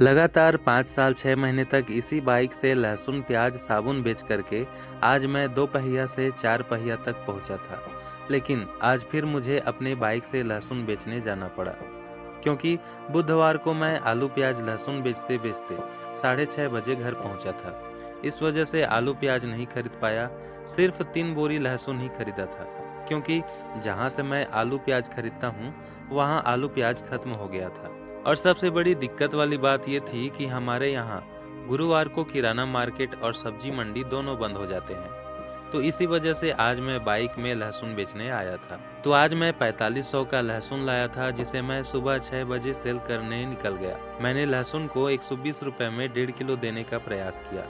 लगातार 5 साल 6 महीने तक इसी बाइक से लहसुन प्याज साबुन बेच करके आज मैं 2 पहिया से 4 पहिया तक पहुंचा था। लेकिन आज फिर मुझे अपने बाइक से लहसुन बेचने जाना पड़ा, क्योंकि बुधवार को मैं आलू प्याज लहसुन बेचते बेचते 6:30 बजे घर पहुंचा था। इस वजह से आलू प्याज नहीं खरीद पाया, सिर्फ 3 बोरी लहसुन ही खरीदा था, क्योंकि जहां से मैं आलू प्याज खरीदता हूं वहां आलू प्याज खत्म हो गया था। और सबसे बड़ी दिक्कत वाली बात ये थी कि हमारे यहाँ गुरुवार को किराना मार्केट और सब्जी मंडी दोनों बंद हो जाते हैं। तो इसी वजह से आज मैं बाइक में लहसुन बेचने आया था। तो आज मैं 4500 का लहसुन लाया था, जिसे मैं सुबह 6 बजे सेल करने निकल गया। मैंने लहसुन को 120 रुपए में 1.5 किलो देने का प्रयास किया,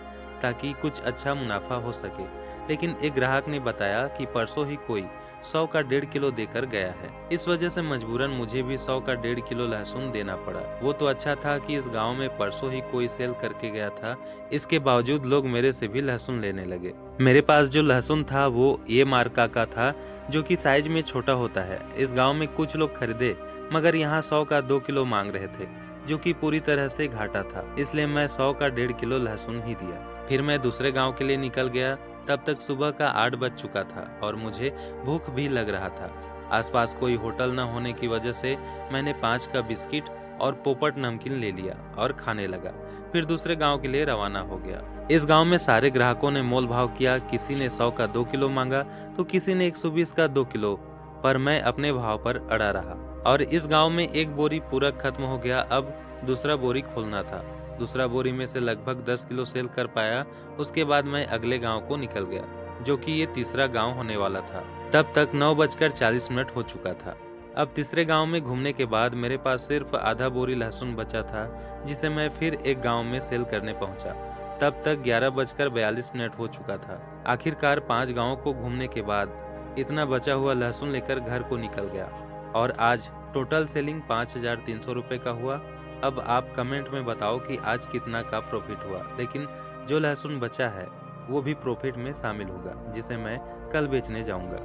ताकि कुछ अच्छा मुनाफा हो सके। लेकिन एक ग्राहक ने बताया कि परसों ही कोई 100 का 1.5 किलो देकर गया है। इस वजह से मजबूरन मुझे भी 100 का 1.5 किलो लहसुन देना पड़ा। वो तो अच्छा था कि इस गांव में परसों ही कोई सेल करके गया था, इसके बावजूद लोग मेरे से भी लहसुन लेने लगे। मेरे पास जो लहसुन था वो ये मार्का का था, जो कि साइज में छोटा होता है। इस गांव में कुछ लोग खरीदे, मगर यहाँ 100 का 2 किलो मांग रहे थे, जो कि पूरी तरह से घाटा था। इसलिए मैं 100 का 1.5 किलो लहसुन ही दिया। फिर मैं दूसरे गांव के लिए निकल गया। तब तक सुबह का 8 बज चुका था और मुझे भूख भी लग रहा था। आसपास कोई होटल न होने की वजह से मैंने 5 का बिस्किट और पोपट नमकीन ले लिया और खाने लगा। फिर दूसरे गांव के लिए रवाना हो गया। इस गांव में सारे ग्राहकों ने मोल भाव किया। किसी ने 100 का 2 किलो मांगा तो किसी ने 120 का 2 किलो, पर मैं अपने भाव पर अड़ा रहा। और इस गांव में एक बोरी पूरा खत्म हो गया। अब दूसरा बोरी खोलना था। दूसरा बोरी में से लगभग 10 किलो सेल कर पाया। उसके बाद मैं अगले गांव को निकल गया, जो कि ये तीसरा गांव होने वाला था। तब तक 9:40 हो चुका था। अब तीसरे गांव में घूमने के बाद मेरे पास सिर्फ आधा बोरी लहसुन बचा था, जिसे मैं फिर एक गांव में सेल करने पहुंचा। तब तक 11:42 हो चुका था। आखिरकार 5 गांवों को घूमने के बाद इतना बचा हुआ लहसुन लेकर घर को निकल गया और आज टोटल सेलिंग 5,300 रुपये का हुआ। अब आप कमेंट में बताओ कि आज कितना का प्रॉफिट हुआ। लेकिन जो लहसुन बचा है वो भी प्रॉफिट में शामिल होगा, जिसे मैं कल बेचने जाऊंगा।